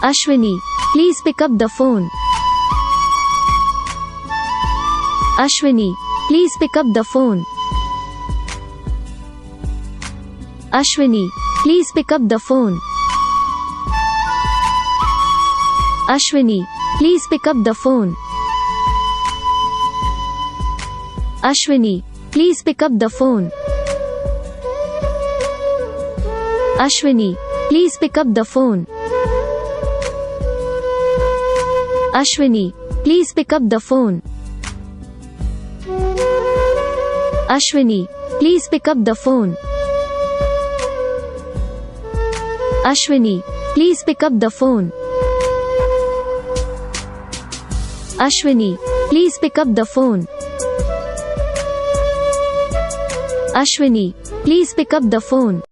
Ashwini, please pick up the phone. Ashwini, please pick up the phone. Ashwini, please pick up the phone. Ashwini, please pick up the phone. Ashwini, please pick up the phone. Ashwini, please pick up the phone. Ashwini, please pick up the phone. Ashwini, please pick up the phone. Ashwini, please pick up the phone. Ashwini, please pick up the phone. Ashwini, please pick up the phone.